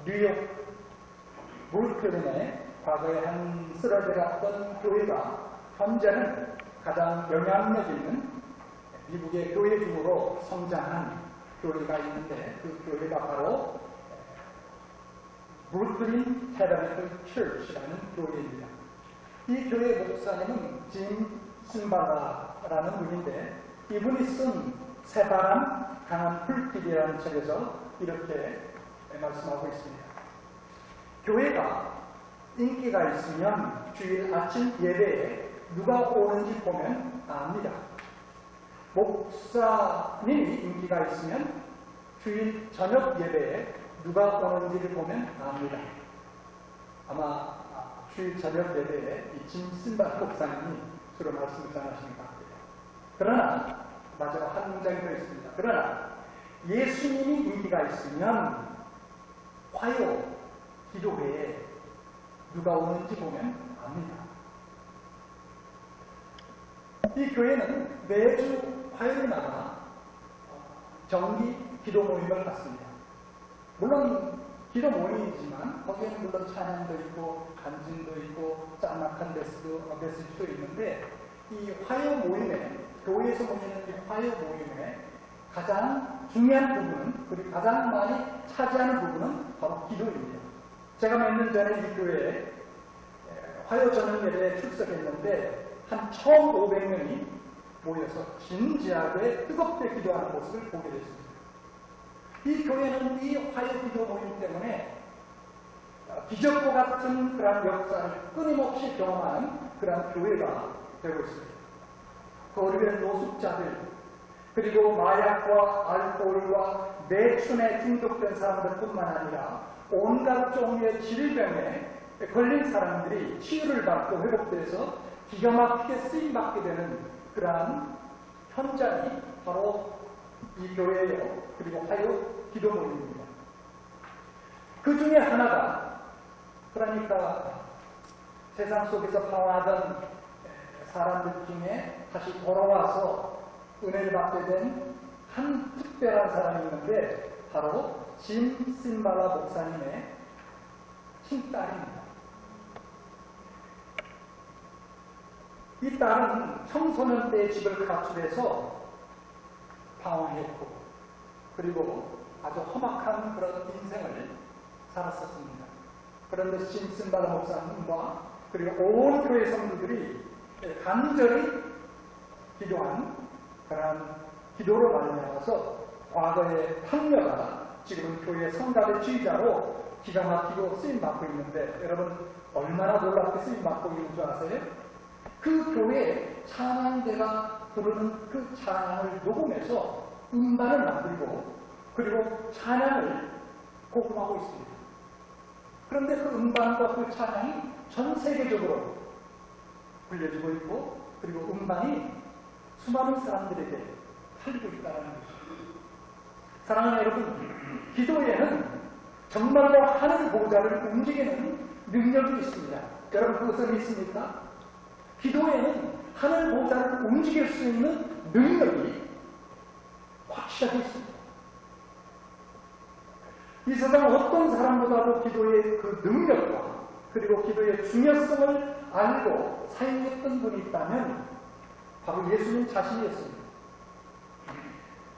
뉴욕 브루클린의 과거에 한 쓰러져갔던 교회가 현재는 가장 영향력 있는 미국의 교회 중으로 성장한 교회가 있는데 그 교회가 바로 브루클린 테라비클 처치라는 교회입니다. 이 교회 목사님은 짐 심발라라는 분인데 이분이 쓴 새바람 강한 불길이라는 책에서 이렇게 말씀하고 있습니다. 교회가 인기가 있으면 주일 아침 예배에 누가 오는지 보면 압니다. 목사님이 인기가 있으면 주일 저녁 예배에 누가 오는지를 보면 압니다. 아마 주일 저녁 예배에 이 짐신발 목사님이 주로 말씀을 전하시는 것 같아요. 그러나 마지막 한 문장이 더 있습니다. 그러나 예수님이 인기가 있으면 화요 기도회에 누가 오는지 보면 압니다. 이 교회는 매주 화요일마다 정기 기도 모임을 갖습니다. 물론 기도 모임이지만 거기에는 물론 찬양도 있고 간증도 있고 짤막한 메시지도 있는데 이 화요 모임에 교회에서 모이는 이 화요 모임에 가장 중요한 부분은 그리고 가장 많이 차지하는 부분은 바로 기도입니다. 제가 몇 년 전에 이 교회에 화요 저녁 예배에 출석했는데 한 1,500명이 모여서 진지하게 뜨겁게 기도하는 모습을 보게 됐습니다. 이 교회는 이 화요 기도 모임 때문에 기적과 같은 그런 역사를 끊임없이 경험하는 그런 교회가 되고 있습니다. 거리의 노숙자들 그리고 마약과 알코올과 매춘에 중독된 사람들뿐만 아니라 온갖 종류의 질병에 걸린 사람들이 치유를 받고 회복돼서 기가 막히게 쓰임받게 되는 그러한 현장이 바로 이 교회예요. 그리고 화요 기도 모임입니다. 그 중에 하나가 그러니까 세상 속에서 방황하던 사람들 중에 다시 돌아와서 은혜를 받게 된 한 특별한 사람이 있는데 바로 짐 심발라 목사님의 친딸입니다. 이 딸은 청소년 때의 집을 가출해서 방황했고 그리고 아주 험악한 그런 인생을 살았었습니다. 그런데 짐 심발라 목사님과 그리고 온 교회 성도들이 간절히 기도한 그런 기도로 말미암아서 과거의 탕녀가 지금은 교회 성가대 지휘자로 기가 막히고 쓰임받고 있는데 여러분 얼마나 놀랍게 쓰임받고 있는 줄 아세요? 그 교회 찬양대가 부르는 그 찬양을 녹음해서 음반을 만들고 그리고 찬양을 복음하고 있습니다. 그런데 그 음반과 그 찬양이 전 세계적으로 불려지고 있고 그리고 음반이 수많은 사람들에게 팔리고 있다는 것입니다. 사랑하는 여러분, 기도에는 정말로 하늘 보좌를 움직이는 능력이 있습니다. 여러분 그것을 믿습니까? 기도에는 하늘 보좌를 움직일 수 있는 능력이 확실하게 있습니다. 이 세상 어떤 사람보다도 기도의 그 능력과 그리고 기도의 중요성을 알고 사용했던 분이 있다면 바로 예수님 자신이었습니다.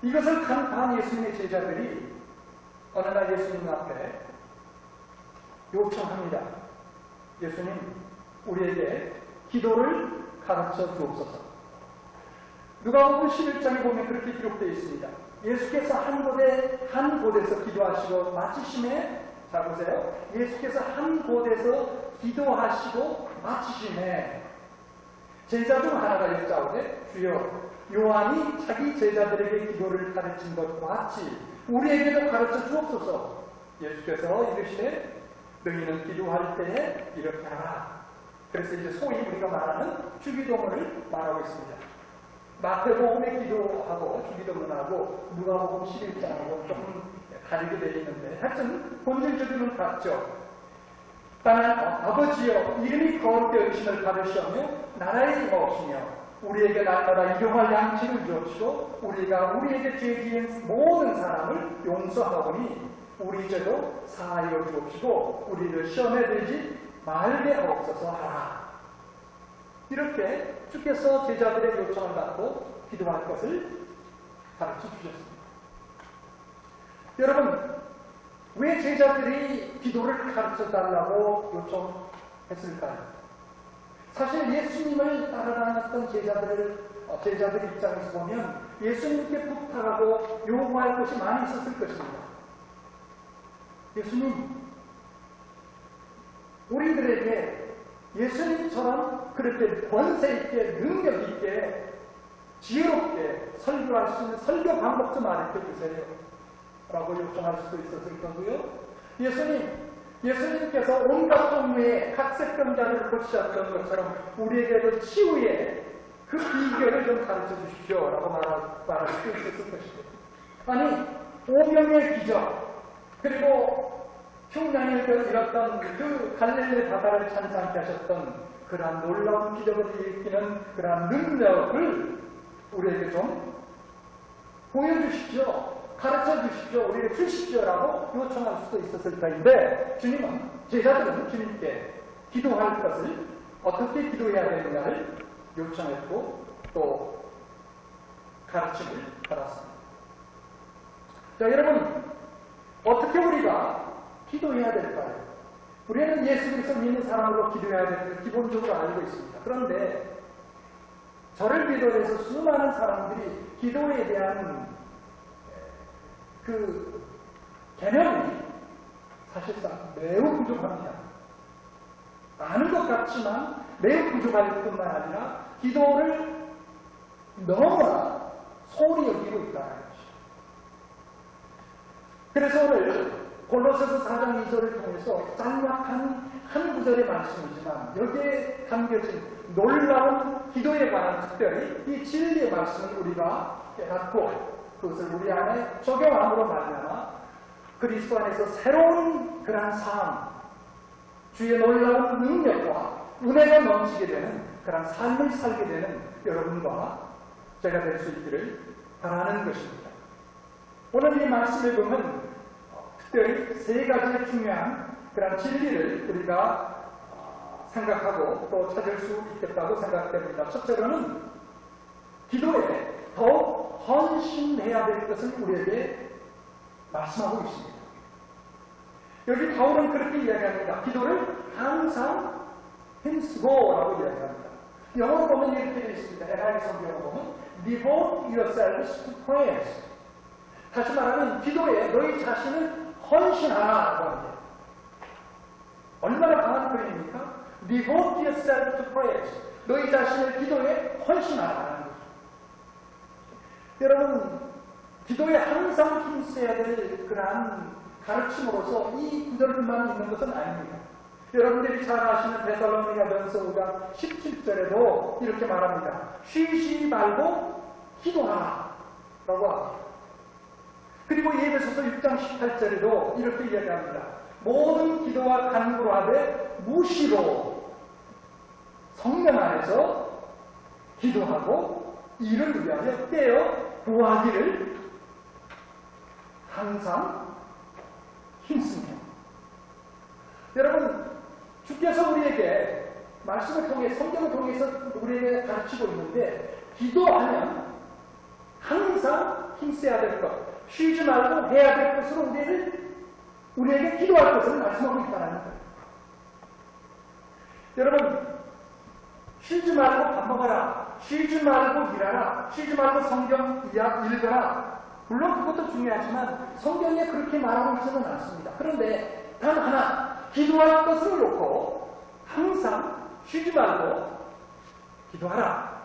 이것을 간파한 예수님의 제자들이 어느 날 예수님 앞에 요청합니다. 예수님, 우리에게 기도를 가르쳐 주옵소서. 누가복음 11장에 보면 그렇게 기록되어 있습니다. 예수께서 한 곳에서 기도하시고 마치심에 자 보세요. 예수께서 한 곳에서 기도하시고 마치심에 제자 중 하나가 여짜오되 주여 요한이 자기 제자들에게 기도를 가르친 것과 같이 우리에게도 가르쳐 주옵소서. 예수께서 이르시되 너희는 기도할 때에 이렇게 하라. 그래서 이제 소위 우리가 말하는 주기도문을 말하고 있습니다. 마태복음의 기도하고 주기도문하고 누가복음 11장하고 조금 다르게 되어 있는데 하여튼 본질적으로는 같죠. 땅은 아버지여 이름이 거룩히 여기심을 받으시오며 나라의 임하옵시며 우리에게 날마다 일용할 양식을 주옵시고 우리가 우리에게 죄 지은 모든 사람을 용서하오니 우리 죄도 사하여 주옵시고 우리를 시험에 들지 말게 하옵소서 하라. 이렇게 주께서 제자들의 요청을 받고 기도할 것을 가르쳐 주셨습니다. 여러분, 왜 제자들이 기도를 가르쳐 달라고 요청했을까요? 사실 예수님을 따라다녔던 제자들 입장에서 보면 예수님께 부탁하고 요구할 것이 많이 있었을 것입니다. 예수님, 우리들에게 예수님처럼 그렇게 권세 있게 능력 있게 지혜롭게 설교할 수 있는 설교 방법 좀 알려 주세요 라고 요청할 수도 있었을 거고요. 예수님께서 온갖 종류의 각색병자를 고치셨던 것처럼 우리에게도 치유의 그 비결을 좀 가르쳐 주십시오 라고 말할 수도 있었을 것입니다. 아니, 오병의 기적, 그리고 흉년을 잃었던 그 갈릴리 바다를 찬양케 하셨던 그러한 놀라운 기적을 일으키는 그러한 능력을 우리에게 좀 보여주십시오. 가르쳐 주십시오. 우리에게 주십시오라고 요청할 수도 있었을 터인데 제자들은 주님께 기도할 것을 어떻게 기도해야 되느냐를 요청했고 또 가르침을 받았습니다. 자, 여러분, 어떻게 우리가 기도해야 될까요? 우리는 예수 그리스도 믿는 사람으로 기도해야 되는 걸 기본적으로 알고 있습니다. 그런데 저를 비롯해서 수많은 사람들이 기도에 대한 그 개념이 사실상 매우 부족합니다. 아는 것 같지만 매우 부족할 뿐만 아니라 기도를 너무나 소홀히 여기고 있다는 것이죠. 그래서 오늘 골로새서 4장 2절을 통해서 짤막한 한 구절의 말씀이지만 여기에 담겨진 놀라운 기도에 관한 특별히 이 진리의 말씀을 우리가 깨닫고 그것을 우리 안에 적용함으로 말미암아 그리스도 안에서 새로운 그러한 삶, 주의 놀라운 능력과 은혜가 넘치게 되는 그러한 삶을 살게 되는 여러분과 제가 될 수 있기를 바라는 것입니다. 오늘 이 말씀을 보면 특별히 세 가지의 중요한 그런 진리를 우리가 생각하고 또 찾을 수 있겠다고 생각됩니다. 첫째로는 기도에 더욱 헌신해야 될 것을 우리에게 말씀하고 있습니다. 여기 바울은 그렇게 이야기합니다. 기도를 항상 힘쓰고라고 이야기합니다. 영어로 보면 이렇게 되어 있습니다. NIV 성경으로 보면 devote yourselves to prayers. 다시 말하면 기도에 너희 자신을 헌신하라고 합니다. 얼마나 강한 표현입니까? Devote yourself to prayers. 너희 자신을 기도에 헌신하라는 거죠. 여러분, 기도에 항상 힘써야 될 그러한 가르침으로서 이 구절만 있는 것은 아닙니다. 여러분들이 잘 아시는 데살로니가전서 5장 17절에도 이렇게 말합니다. 쉬지 말고 기도하라 라고 합니다. 그리고 에베소서 6장 18절에도 이렇게 이야기합니다. 모든 기도와 간구로 하되 무시로 성령 안에서 기도하고 이를 위하여 깨어 구하기를 항상 힘씁니다. 여러분, 주께서 우리에게 말씀을 통해 성경을 통해서 우리에게 가르치고 있는데 기도하면 항상 힘써야 될 것, 쉬지 말고 해야 될 것으로 우리에게 기도할 것을 말씀하고 있다는 거예요. 여러분, 쉬지 말고 밥 먹어라, 쉬지 말고 일하라, 쉬지 말고 성경 읽어라. 물론 그것도 중요하지만 성경에 그렇게 말하고 있지는 않습니다. 그런데 단 하나, 기도할 것을 놓고 항상 쉬지 말고 기도하라.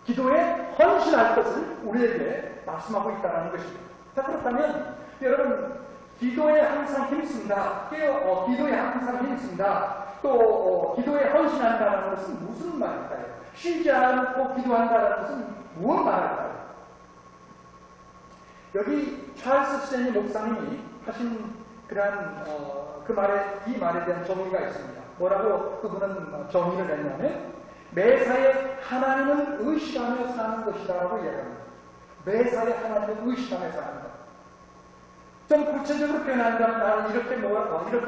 기도에 헌신할 것을 우리에게 말씀하고 있다는 것입니다. 자, 그렇다면 여러분, 기도에 항상 힘씁니다. 기도에 항상 힘씁니다. 또 기도에 헌신한다는 것은 무슨 말일까요? 쉬지 않고 기도한다는 것은 무엇 말일까요? 여기 찰스 스탠리 목사님이 하신 그러한 이 말에 대한 정의가 있습니다. 뭐라고 그분은 정의를 냈냐면 매사에 하나님을 의식하며 사는 것이다라고 이야기합니다. 매사에 하나님을 의식하며 사는 것. 좀 구체적으로 표현한다면 이렇게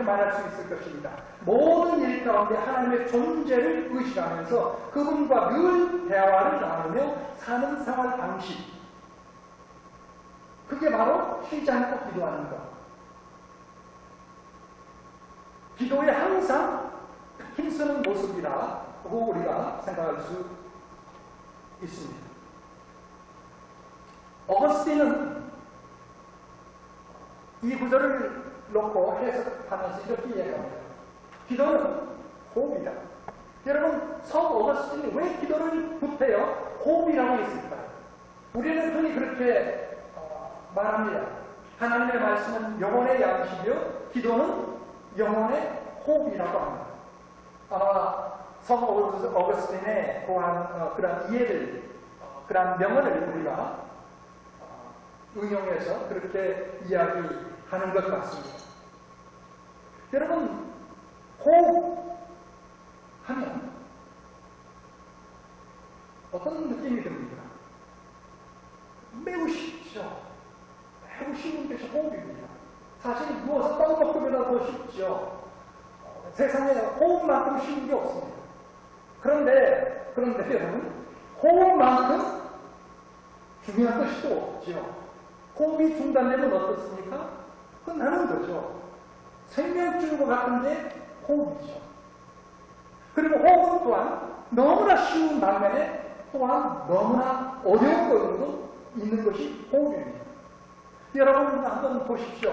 말할 수 있을 것입니다. 모든 일 가운데 하나님의 존재를 의식하면서 그분과 늘 대화를 나누며 사는 생활 방식. 그게 바로 쉬지 않고 기도하는 것. 기도에 항상 힘쓰는 모습이라고 우리가 생각할 수 있습니다. 어거스틴은 이 구절을 놓고 해석하면서 이렇게 이야기합니다. 기도는 호흡이다. 여러분, 성 어거스틴이 왜 기도를 붙여요? 호흡이라고 했을까요? 우리는 흔히 그렇게 말합니다. 하나님의 말씀은 영혼의 양식이요, 기도는 영혼의 호흡이라고 합니다. 아마 성 어거스틴의 그러한 이해를, 그러한 명언을 우리가 응용해서 그렇게 이야기하는 것 같습니다. 여러분, 호흡하면 어떤 느낌이 듭니까? 매우 쉽죠. 매우 쉬운 것이 호흡입니다. 사실 누워서 떡 먹기보다 더 쉽죠. 세상에 호흡만큼 쉬운 게 없습니다. 그런데 여러분, 호흡만큼 중요한 것이 또 없죠. 호흡이 중단되면 어떻습니까? 끝나는 거죠. 생명 주는 것 같은데 호흡이죠. 그리고 호흡은 또한 너무나 쉬운 반면에 또한 너무나 어려운 것도 있는 것이 호흡입니다. 여러분 한번 보십시오.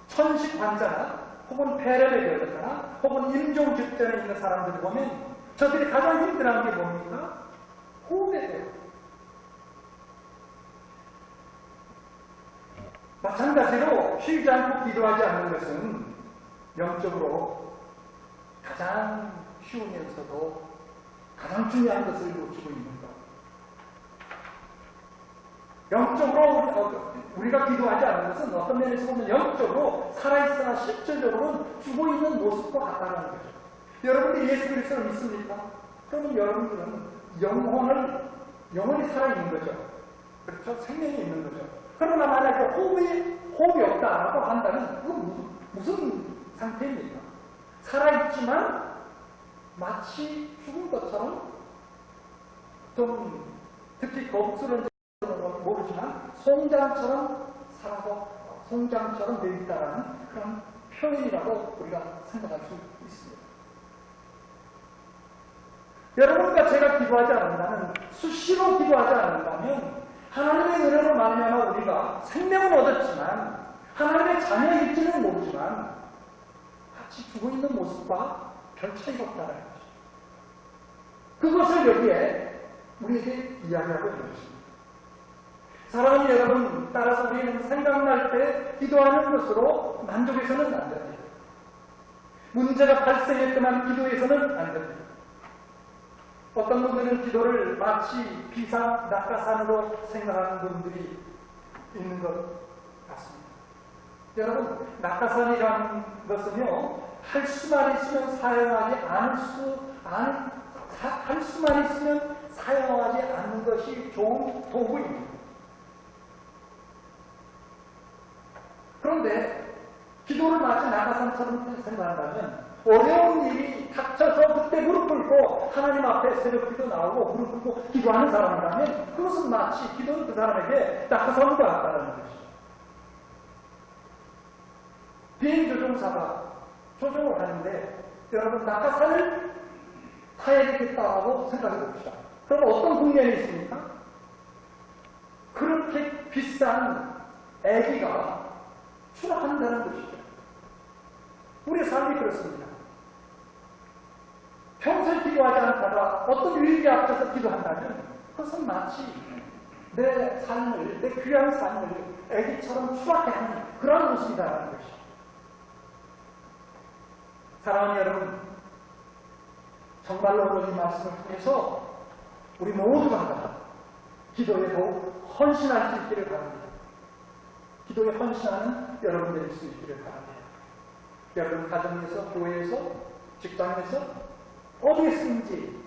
천식 환자나 혹은 폐렴에 걸렸거나 혹은 임종 직전에 있는 사람들을 보면 저들이 가장 힘들어하는 게 뭡니까? 호흡이에요. 마찬가지로 쉬지 않고 기도하지 않는 것은 영적으로 가장 쉬우면서도 가장 중요한 것을 놓치고 있는 것. 영적으로 우리가 기도하지 않는 것은 어떤 면에서 보면 영적으로 살아있으나 실질적으로는 죽어 있는 모습과 같다는 거죠. 여러분들이 예수 그리스도를 믿습니까? 그러면 여러분들은 영혼이 살아있는 거죠. 그렇죠? 생명이 있는 거죠. 그러나 만약에 호흡이 없다라고 한다면 그건 무슨 상태입니까? 살아있지만 마치 죽은 것처럼 좀 특히 거북스러운 건 모르지만 송장처럼 살아서 송장처럼 되어 있다는 그런 표현이라고 우리가 생각할 수 있습니다. 여러분과 제가 기도하지 않는다면, 수시로 기도하지 않는다면 하나님의 은혜로 말미암아 우리가 생명은 얻었지만 하나님의 자녀일지는 모르지만 같이 죽어 있는 모습과 별 차이가 없다는 거죠. 그것을 여기에 우리에게 이야기하고 있는 것입니다. 사랑하는 여러분, 따라서 우리는 생각날 때 기도하는 것으로 만족해서는 안 됩니다. 문제가 발생했지만 기도해서는 안 됩니다. 어떤 분들은 기도를 마치 비상 낙하산으로 생각하는 분들이 있는 것 같습니다. 여러분, 낙하산이라는 것은요, 할 수만 있으면 사용하지 할 수만 있으면 사용하지 않는 것이 좋은 도구입니다. 그런데 기도를 마치 낙하산처럼 생각한다면 어려운 일이 닥쳐서 그때 무릎 꿇고 하나님 앞에 새벽 기도 나오고 무릎 꿇고 기도하는 사람이라면 그것은 마치 기도는 그 사람에게 낙하산과 같다는 것이죠. 비행 조종사가 조종을 하는데 여러분 낙하산을 타야 되겠다고 생각해 봅시다. 그럼 어떤 국면이 있습니까? 그렇게 비싼 애기가 추락한다는 것이죠. 우리의 삶이 그렇습니다. 평소에 기도하지 않다가 어떤 위기 앞에서 기도한다면 그것은 마치 내 삶을, 내 귀한 삶을 애기처럼 추락해 하는 그런 모습이라는 것이죠. 사랑하는 여러분, 정말로 이 말씀을 통해서 우리 모두가 기도에 더욱 헌신할 수 있기를 바랍니다. 기도에 헌신하는 여러분 될 수 있기를 바랍니다. 여러분 가정에서, 교회에서, 직장에서 어디에 쓰는지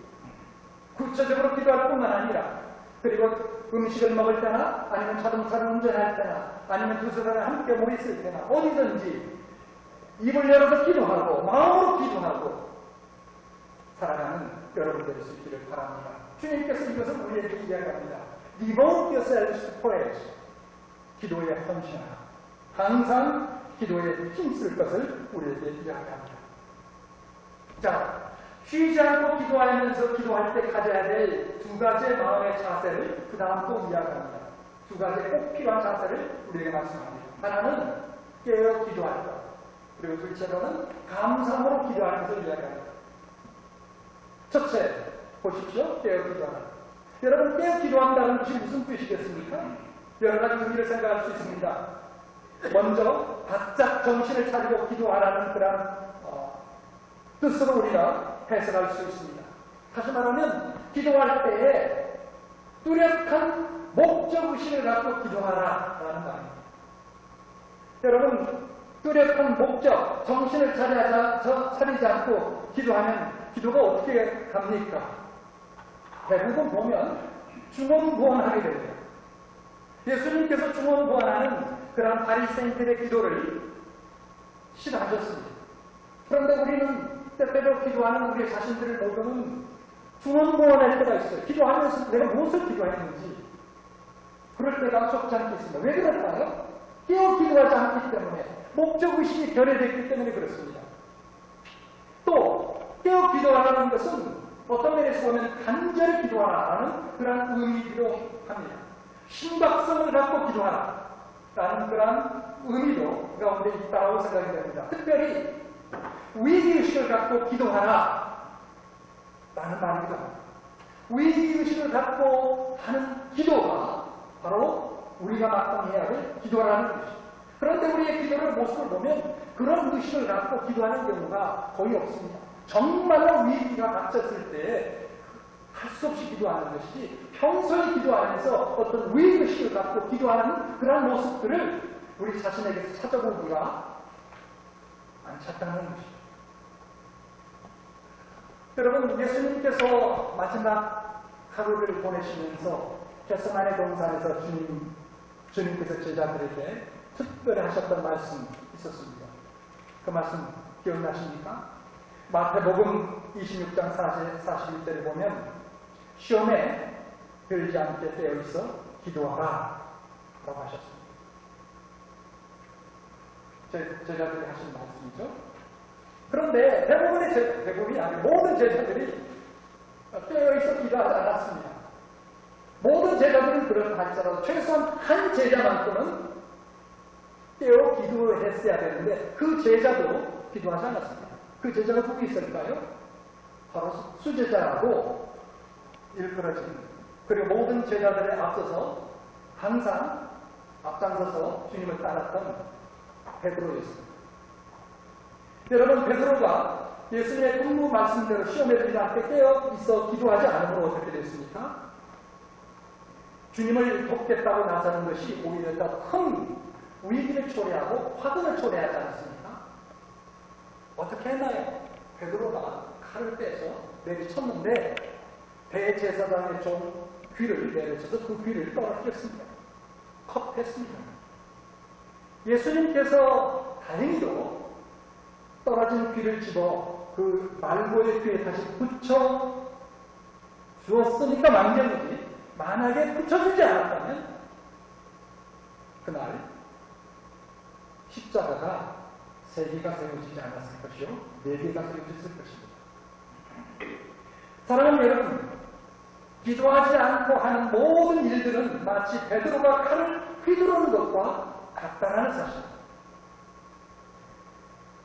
구체적으로 기도할 뿐만 아니라 그리고 음식을 먹을 때나 아니면 자동차를 운전할 때나 아니면 두 사람이 함께 모였을 때나 어디든지 입을 열어서 기도하고 마음으로 기도하고 살아가는 여러분들이 수 있기를 바랍니다. 주님께서 이것을 우리에게 이야기합니다. Devote yourselves to prayer. 기도에 헌신하라. 항상 기도에 힘쓸 것을 우리에게 이야기합니다. 자, 쉬지 않고 기도하면서 기도할 때 가져야 될 두 가지의 마음의 자세를 그 다음 또 이야기합니다. 두 가지의 꼭 필요한 자세를 우리에게 말씀합니다. 하나는 깨어 기도할 것, 그리고 둘째로는 감상으로 기도하는 것을 이야기합니다. 첫째, 보십시오. 깨어 기도하라. 여러분, 깨어 기도한다는 것이 무슨 뜻이겠습니까? 여러 가지 의미를 생각할 수 있습니다. 먼저 바짝 정신을 차리고 기도하라는 그런 뜻으로 우리가 해석할 수 있습니다. 다시 말하면 기도할 때에 뚜렷한 목적의식을 갖고 기도하라라는 말입니다. 여러분, 뚜렷한 목적, 정신을 차리지 않고 기도하면 기도가 어떻게 갑니까? 대부분 보면 중언부언하게 됩니다. 예수님께서 중언부언하는 그런 바리새인들의 기도를 싫어하셨습니다. 그런데 우리는 때때로 기도하는 우리 자신들을 보고는 중언부언할 때가 있어요. 기도하면서 내가 무엇을 기도했는지 그럴 때가 적지 않겠습니다. 왜 그럴까요? 깨어 기도하지 않기 때문에 목적의식이 결여되기 때문에 그렇습니다. 또 깨어 기도하라는 것은 어떤 면에서 보면 간절히 기도하라는 그런 의미이기도 합니다. 심각성을 갖고 기도하라 라는 그런 의미도 가운데 있다고 생각이 됩니다. 특별히 위기의식을 갖고 기도하라 라는 말이기도 합니다. 위기의식을 갖고 하는 기도가 바로 우리가 마땅해야 할 기도라는 것입니다. 그런데 우리의 기도의 모습을 보면 그런 의식을 갖고 기도하는 경우가 거의 없습니다. 정말로 위기가 닥쳤을 때 할 수 없이 기도하는 것이지 평소에 기도하면서 어떤 위기의식을 갖고 기도하는 그런 모습들을 우리 자신에게서 찾아보기가 안 찾다는 것입니다. 여러분, 예수님께서 마지막 하루를 보내시면서 겟세마네 동산에서 주님께서 제자들에게 특별히 하셨던 말씀이 있었습니다. 그 말씀 기억나십니까? 마태복음 26장 41절에 보면 시험에 들지 않게 되어 있어 기도하라 라고 하셨습니다. 제자들이 하신 말씀이죠. 그런데 대부분이 아니고 모든 제자들이 깨어 있어 기도하지 않았습니다. 모든 제자들은 그렇다 할지라도 최소한 한 제자만큼은 깨어 기도했어야 되는데 그 제자도 기도하지 않았습니다. 그 제자가 누구 있을까요? 바로 수제자라고 일컬어진, 그리고 모든 제자들에 앞서서 항상 앞장서서 주님을 따랐던 베드로였습니다. 여러분, 베드로가 예수님의 근무 말씀대로 시험에 들지 않게 깨어 있어 기도하지 않으므로 어떻게 됐습니까? 주님을 돕겠다고 나서는 것이 오히려 더 큰 위기를 초래하고 화근을 초래하지 않았습니까? 어떻게 했나요? 베드로가 칼을 빼서 내리쳤는데 대제사장의 종 귀를 내려쳐서 그 귀를 떨어뜨렸습니다. 컷했습니다. 예수님께서 다행히도 떨어진 귀를 집어 그 말고의 귀에 다시 붙여 주었으니까 망정이지, 만약에 붙여주지 않았다면 그날 십자가가 3개가 세워지지 않았을 것이요 4개가 세워졌을 것입니다. 사랑하는 여러분, 기도하지 않고 하는 모든 일들은 마치 베드로가 칼을 휘두르는 것과 같다는 사실입니다.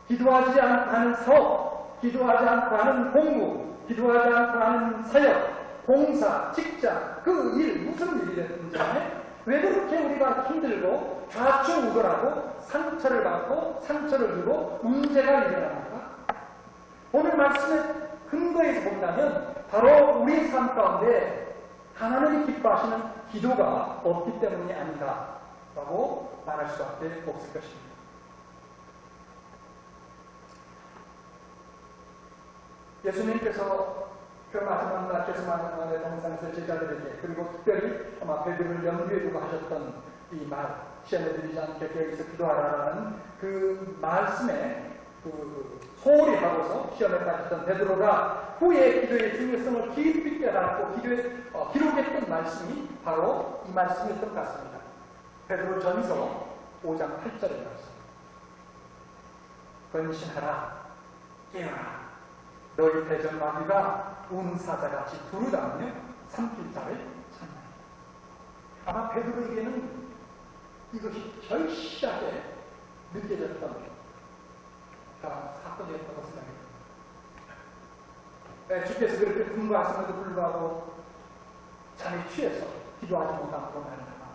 기도하지 않고 하는 사업, 기도하지 않고 하는 공부, 기도하지 않고 하는 사역, 공사, 직장, 그 일, 무슨 일이 됐든지 간에 왜 그렇게 우리가 힘들고 좌충우돌하고 상처를 받고 상처를 주고 문제가 일어납니까? 오늘 말씀의 근거에서 본다면 바로 우리 삶 가운데 하나님이 기뻐하시는 기도가 없기 때문이 아닌가 라고 말할 수밖에 없을 것입니다. 예수님께서 그 마지막 날 게세마네 동산에서 제자들에게 그리고 특별히 아마 베드로를 염두에 두고 하셨던 이 말, 시험에 들리지 않게 여기서 기도하라는 그 말씀에 소홀히 하고서 시험에 빠졌던 베드로가 후에 기도의 중요성을 깊이 깨닫고 기록했던 말씀이 바로 이 말씀이었던 것 같습니다. 베드로 전서 5장 8절에 말씀. 건신하라, 깨어라. 너희 대적마귀가 우는 사자같이 두루다니며 삼킬 자를 찾나니. 아마 베드로에게는 이것이 절실하게 느껴졌던 사건이었다고 생각합니다. 주께서 그렇게 분부하심에도 불구하고 잠에 취해서 기도하지 못하고 말하다가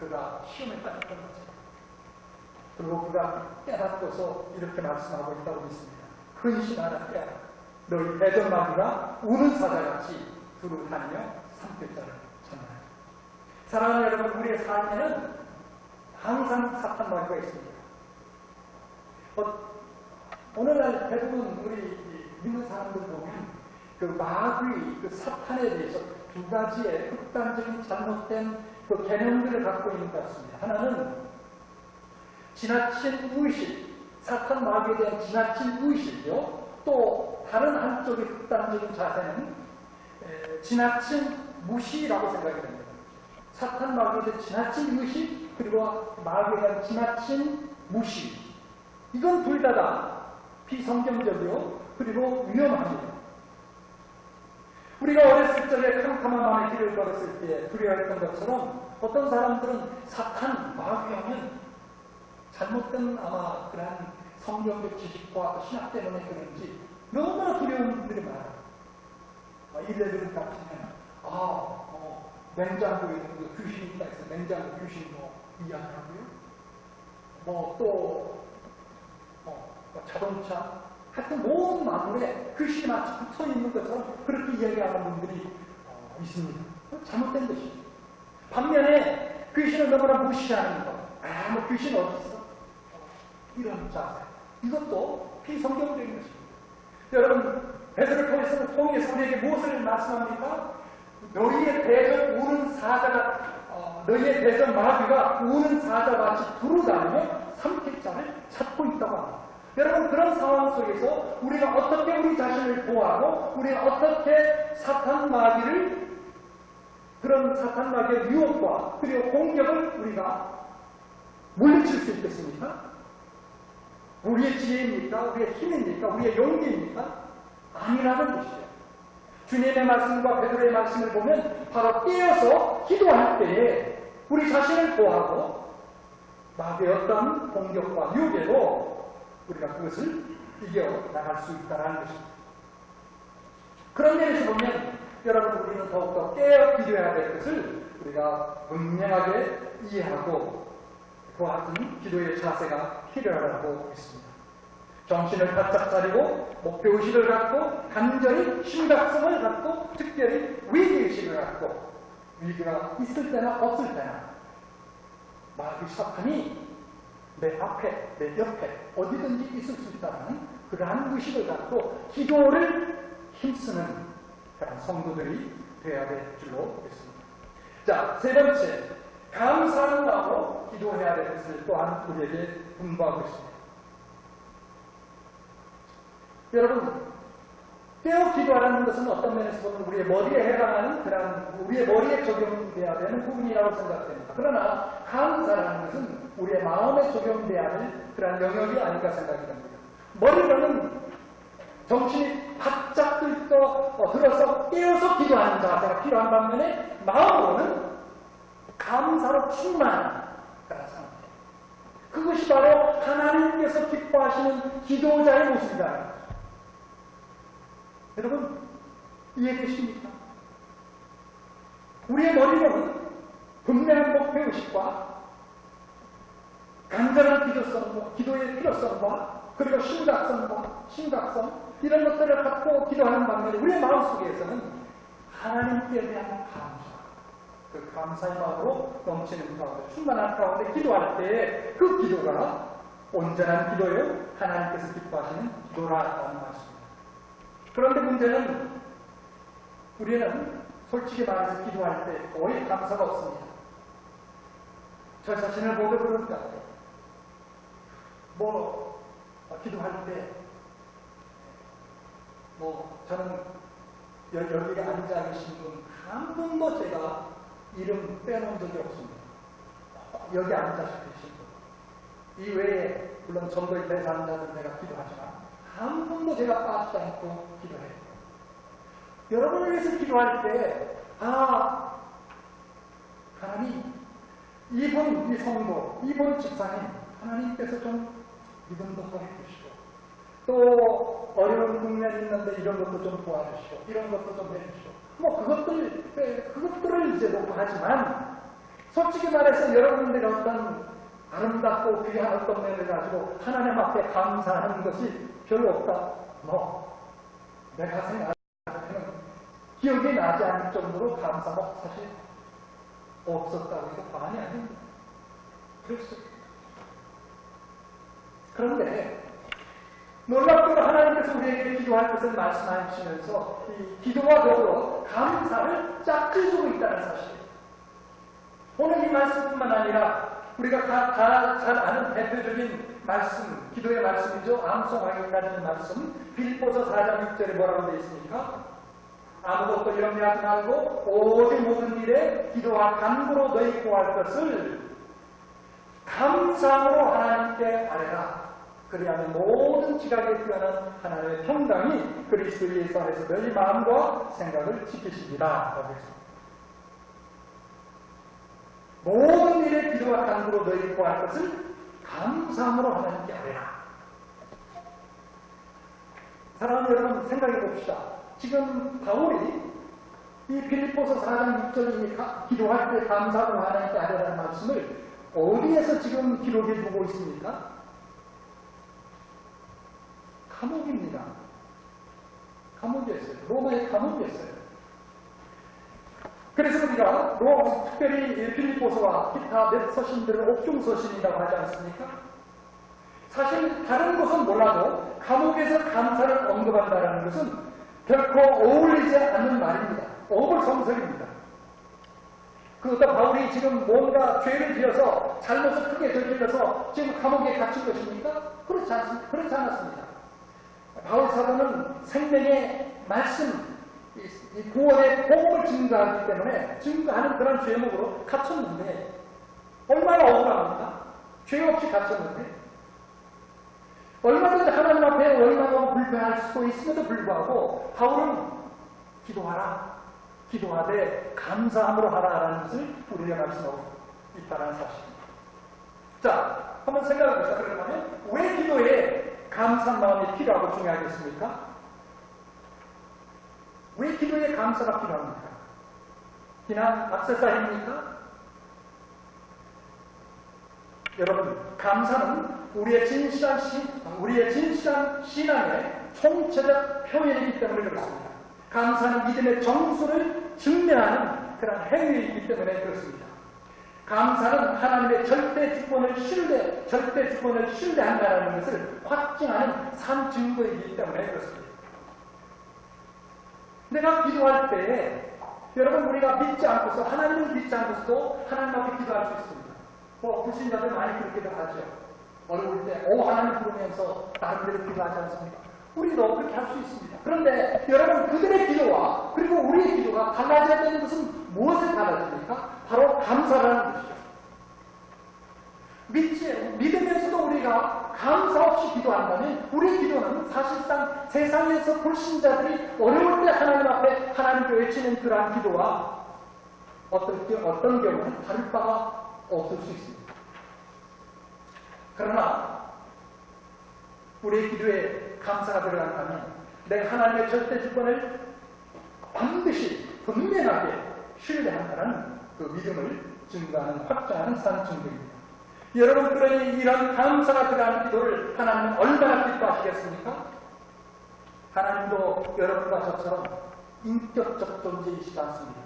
그가 시험에 빠졌던 거죠. 그리고 그가 깨닫고서 이렇게 말씀하고 있다고 믿습니다. 근신하라, 깨어라. 너희 대적마귀가 우는 사자같이 두루 다니며 삼킬 자를 찾나니. 사랑하는 여러분, 우리의 삶에는 항상 사탄 마귀가 있습니다. 오늘날 대부분 우리 믿는 사람들 보면 그 마귀, 그 사탄에 대해서 두 가지의 극단적인 잘못된 그 개념들을 갖고 있는 것 같습니다. 하나는 지나친 의식, 사탄 마귀에 대한 지나친 의식이요. 또 다른 한쪽의 극단적인 자세는 지나친 무시라고 생각이 됩니다. 사탄 마귀에 대한 지나친 의식, 그리고 마귀에 대한 지나친 무시. 이건 둘 다 비성경적이요. 그리고 위험합니다. 우리가 어렸을 적에 캄캄한 마음의 길을 걸었을 때 두려워했던 것처럼 어떤 사람들은 사탄, 마귀하면 잘못된 아마 그런 성경적 지식과 신학 때문에 그런지 너무나 두려운 분들이 많아요. 일레들은 같으면 냉장고에 귀신이 있다 해서 냉장고 귀신도 이야기하고요. 또 자동차, 하여튼 모든 만물에 귀신이 마치 붙어 있는 것처럼 그렇게 이야기하는 분들이 있습니다. 잘못된 것이죠. 반면에 귀신을 너무나 무시하는 것, 뭐 귀신 어디 있어? 이런 자세, 이것도 비성경적인 것입니다. 여러분, 베드로를 통해서 우리에게 무엇을 말씀합니까? 너희의 대적 우는 사자가, 너희의 대적 마귀가 우는 사자같이 두루다니며 삼킬 자를 찾고 있다고 합니다. 여러분, 그런 상황 속에서 우리가 어떻게 우리 자신을 보호하고 우리가 어떻게 사탄 마귀를, 그런 사탄 마귀의 유혹과 그리고 공격을 우리가 물리칠 수 있겠습니까? 우리의 지혜입니까? 우리의 힘입니까? 우리의 용기입니까? 아니라는 것이죠. 주님의 말씀과 베드로의 말씀을 보면 바로 깨어서 기도할 때에 우리 자신을 보호하고 마귀의 어떤 공격과 유혹에도 우리가 그것을 이겨나갈 수 있다는 것입니다. 그런 면에서 보면 여러분, 우리는 더욱더 깨어 기도해야 될 것을 우리가 분명하게 이해하고 그와 같은 기도의 자세가 필요하다고 믿습니다. 정신을 바짝 차리고 목표의식을 갖고 간절히 심각성을 갖고 특별히 위기의식을 갖고 위기가 있을 때나 없을 때나 마귀 사탄이 내 앞에, 내 옆에 어디든지 있을 수 있다는 그러한 의식을 갖고 기도를 힘쓰는 그런 성도들이 되어야 될 줄로 믿습니다. 자, 세 번째, 감사하는 마음으로 기도해야 될 것을 또한 우리에게 분부하고 있습니다. 여러분, 깨어 기도하라는 것은 어떤 면에서 보면 우리의 머리에 해당하는 그런 우리의 머리에 적용되어야 되는 부분이라고 생각됩니다. 그러나 감사라는 것은 우리의 마음에 적용되어야 할 그런 영역이 아닐까 생각이 됩니다. 머리로는 정신이 바짝 들어서 깨어서 기도하는 자세가 필요한 반면에 마음으로는 감사로 충만한 그런 상태. 그것이 바로 하나님께서 기뻐하시는 기도자의 모습이다. 여러분, 이해되십니까? 우리의 머리로는 분명한 목표의식과 간절한 기도의 필요성과 그리고 심각성 이런 것들을 갖고 기도하는 반면에 우리의 마음속에서는 하나님께 대한 감사, 그 감사의 마음으로 넘치는 가운데 충만한 가운데 기도할 때 그 기도가 온전한 기도요 하나님께서 기뻐하시는 기도라는 말씀입니다. 그런데 문제는 우리는 솔직히 말해서 기도할 때 거의 감사가 없습니다. 저 자신을 보고 그럴 것 같아요. 기도할 때, 저는 여기에 앉아 계신 분, 한 분도 제가 이름 빼놓은 적이 없습니다. 여기 앉아 계신 분. 이외에, 물론 전도의 대상자들 내가 기도하지만, 한 분도 제가 빠지지 않고 기도해요. 여러분을 위해서 기도할 때, 하나님, 이 성도, 이번 집사님, 하나님께서 좀 믿음도 허해주시고, 또 어려운 국면이 있는데 이런 것도 좀 도와주시고, 이런 것도 좀 해주시고, 그것들을 이제 놓고 하지만, 솔직히 말해서 여러분들이 어떤 아름답고 귀한 어떤 면을 가지고 하나님 앞에 감사하는 것이 별로 없다. 내가 생각하는 기억이 나지 않을 정도로 감사가 사실 없었다고 해서 과언이 아닙니다. 그랬어요. 그런데 놀랍게도 하나님께서 우리에게 기도할 것을 말씀하시면서 이 기도와 더불어 감사를 짝지어주고 있다는 사실이에요. 오늘 이 말씀뿐만 아니라 우리가 잘 아는 대표적인 말씀, 기도의 말씀이죠. 암송하기까지는 말씀, 빌립보서 4장 6절에 뭐라고 되어 있습니까? 아무것도 염려하지 말고 오직 모든 일에 기도와 간구로 너희 구할 것을 감사함으로 하나님께 아뢰라. 그리하면 모든 지각에 뛰어난 하나님의 평강이 그리스도 예수 안에서 너희 마음과 생각을 지키시리라. 모든 일에 기도와 간구로 너희 구할 것을 감사함으로 하나님께 아뢰라. 사랑하는 여러분, 생각해 봅시다. 지금 바울이 이 빌립보서 4장 6절이 기도할 때 감사함으로 하나님께 아뢰라는 말씀을 어디에서 지금 기록해 두고 있습니까? 감옥입니다. 감옥이었어요. 로마의 감옥이었어요. 그래서 우리가 특별히 빌립보서와 기타 몇 서신들을 옥중서신이라고 하지 않습니까? 사실 다른 것은 몰라도 감옥에서 감사를 언급한다는 것은 결코 어울리지 않는 말입니다. 어불성설입니다. 그것도 바울이 지금 뭔가 죄를 지어서 잘못을 크게 저질러서 지금 감옥에 갇힌 것입니까? 그렇지 않았습니다. 바울 사도는 생명의 말씀, 이 구원의 복음을 증거하기 때문에 증거하는 그런 죄목으로 갇혔는데 얼마나 억울합니까? 죄 없이 갇혔는데 얼마든지 하나님 앞에 원망하고 불평할 수 있음에도 불구하고 바울은 기도하라, 기도하되 감사함으로 하라라는 것을 우리가 말씀하고 있다는 사실입니다. 자, 한번 생각해 보시다. 그러면 왜 기도에 감사한 마음이 필요하고 중요하겠습니까? 왜 기도에 감사가 필요합니까? 그냥 액세서리입니까? 여러분, 감사는 우리의 진실한 신앙의 총체적 표현이기 때문에 그렇습니다. 감사는 믿음의 정수를 증명하는 그런 행위이기 때문에 그렇습니다. 감사는 하나님의 절대 주권을 신뢰한다는 것을 확증하는 산 증거이기 때문에 그렇습니다. 내가 기도할 때 여러분, 우리가 믿지 않고서, 하나님을 믿지 않고서도 하나님 앞에 기도할 수 있습니다. 불신자들 많이 그렇게도 하죠. 어려울 때 하나님 부르면서 다른 데로 기도하지 않습니까? 우리도 그렇게 할 수 있습니다. 그런데 여러분, 그들의 기도와 그리고 우리의 기도가 달라져야 되는 것은 무엇에 달라집니까? 바로 감사라는 것이죠. 믿으면서도 우리가 감사 없이 기도한다면 우리의 기도는 사실상 세상에서 불신자들이 어려울 때 하나님 앞에 하나님께 외치는 그러한 기도와 어떤 경우는 다를 바가 없을 수 있습니다. 그러나 우리의 기도에 감사가 들어간다면 내가 하나님의 절대 주권을 반드시 분명하게 신뢰한다는 그 믿음을 증거하는 확장하는 산증거입니다. 여러분, 그러니 이런 감사가 들어가는 기도를 하나님은 얼마나 기뻐하시겠습니까? 하나님도 여러분과 저처럼 인격적 존재이시지 않습니까?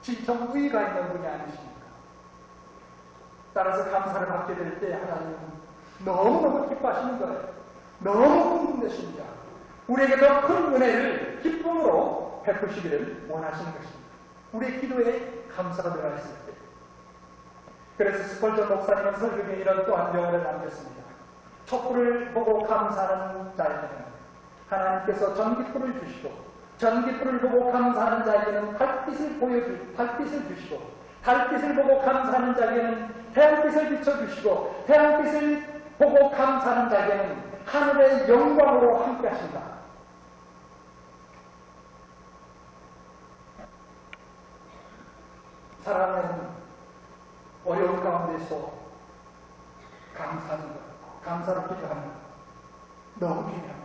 진정 의의가 있는 분이 아니십니까? 따라서 감사를 받게 될 때 하나님은 너무너무 기뻐하시는 거예요. 너무 궁금되십니다. 우리에게 더 큰 은혜를 기쁨으로 베푸시기를 원하시는 것입니다. 우리의 기도에 감사가 들어가 있을 때. 그래서 스펄전 목사님은 설교에 이런 또한 명언을 남겼습니다. 촛불을 보고 감사하는 자에게는 하나님께서 전깃불을 주시고, 전깃불을 보고 감사하는 자에게는 달빛을 주시고, 달빛을 보고 감사하는 자에게는 태양빛을 비춰주시고, 태양빛을 보고 감사하는 자에게는 하늘의 영광으로 함께 하신다. 사랑하는 어려운 가운데서 감사하는 것, 감사를 기도하는 것, 너무 중요합니다.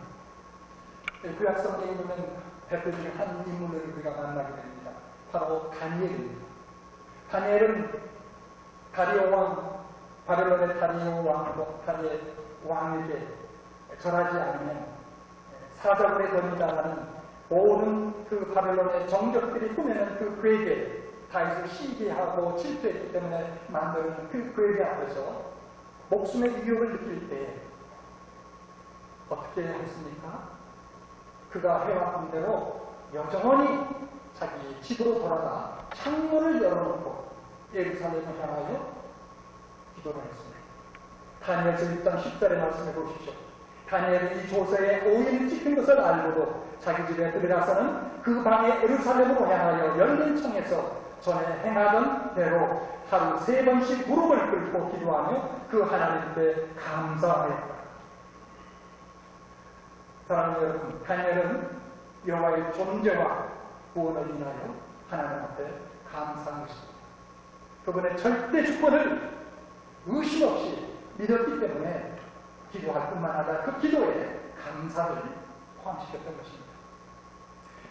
구약성경에 보면 대표 중에 한 인물을 우리가 만나게 됩니다. 바로 다니엘입니다. 다니엘은 다리오 왕, 바벨론의 다니엘 왕에게 절하지 않으면 사자굴에 던진다는 모든 그 바벨론의 정적들이 꾸며낸 그 괴계, 다윗을 시기하고 질투했기 때문에 만드는 그 괴계 앞에서 목숨의 위협을 느낄 때 어떻게 했습니까? 그가 해왔던 대로 여전히 자기 집으로 돌아가 창문을 열어놓고 예루살렘을 향하여 기도를 했습니다. 다니엘서 1장 10절에 말씀해 보십시오. 다니엘이 이 조서에 오인을 찍힌 것을 알고도 자기 집에 들어가서는 그 방에 예루살렘으로 향하여 열린 창에서 전에 행하던 대로 하루 3번씩 무릎을 꿇고 기도하며 그 하나님께 감사하였다. 사랑하는 여러분, 다니엘은 여호와의 존재와 구원을 인하여 하나님 앞에 감사한 것입니다. 그분의 절대 주권을 의심 없이 믿었기 때문에 기도할 뿐만 아니라 그 기도에 감사를 포함시켰던 것입니다.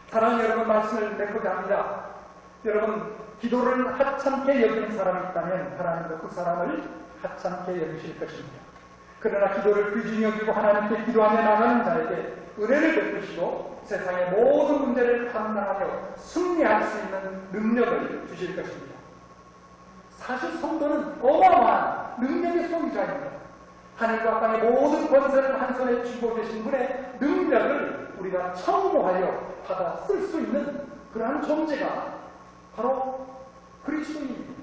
사랑하는 여러분, 말씀을 맺고자 합니다. 여러분, 기도를 하찮게 여기는 사람이 있다면 하나님도 그 사람을 하찮게 여기실 것입니다. 그러나 기도를 귀중히 여기고 하나님께 기도하며 나가는 자에게 은혜를 베푸시고 세상의 모든 문제를 감당하며 승리할 수 있는 능력을 주실 것입니다. 사실 성도는 어마어마한 능력의 소유자입니다. 하늘과 땅의 모든 권세를 한 손에 쥐고 계신 분의 능력을 우리가 청모하여 받아 쓸 수 있는 그러한 존재가 바로 그리스도입니다.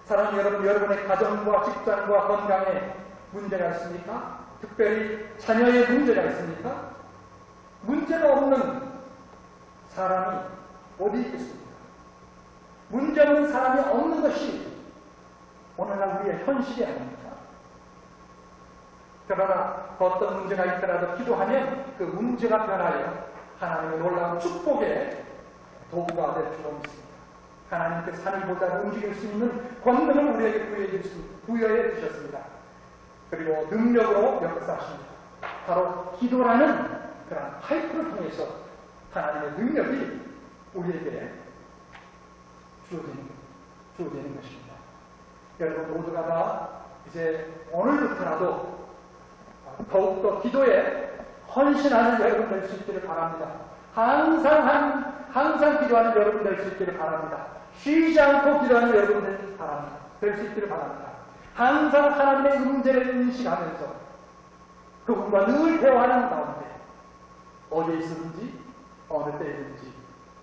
사랑하는 여러분, 여러분의 가정과 직장과 건강에 문제가 있습니까? 특별히 자녀의 문제가 있습니까? 문제가 없는 사람이 어디 있겠습니까? 문제 없는 사람이 없는 것이 오늘날 우리의 현실이 아닙니까? 그러나 어떤 문제가 있더라도 기도하면 그 문제가 변하여 하나님의 놀라운 축복의 도구가 될 줄 믿습니다. 하나님께서 산을보다 움직일 수 있는 권능을 우리에게 부여해 주셨습니다. 그리고 능력으로 역사하십니다. 바로 기도라는 그런 파이프를 통해서 하나님의 능력이 우리에게 주어지는 것입니다. 여러분 모두가 다 이제 오늘부터라도 더욱더 기도에 헌신하는 여러분 될 수 있기를 바랍니다. 항상 기도하는 여러분 될 수 있기를 바랍니다. 쉬지 않고 기도하는 여러분 될 수 있기를 바랍니다. 항상 하나님의 문제를 인식하면서 그분과 늘 대화하는 가운데 어디에 있든지 어느 때이든지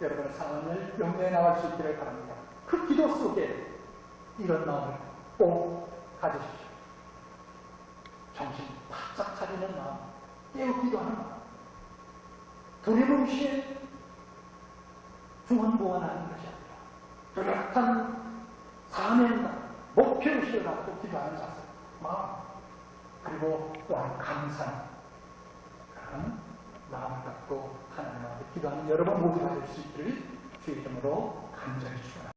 여러분의 상황을 염려해 나갈 수 있기를 바랍니다. 그 기도 속에 이런 마음을 꼭 가지십시오. 정신 바짝 차리는 마음, 깨우기도 하는 마음, 두리뭉실 중언부언하는 것이 아니라 뚜렷한 사명과 목표의식을 갖고 기도하는 자세, 마음, 그리고 또한 감사는 그런 마음을 갖고 하나님 앞에 기도하는 여러분 모두가 될 수 있기를 주의 이름으로 간절히 축원합니다.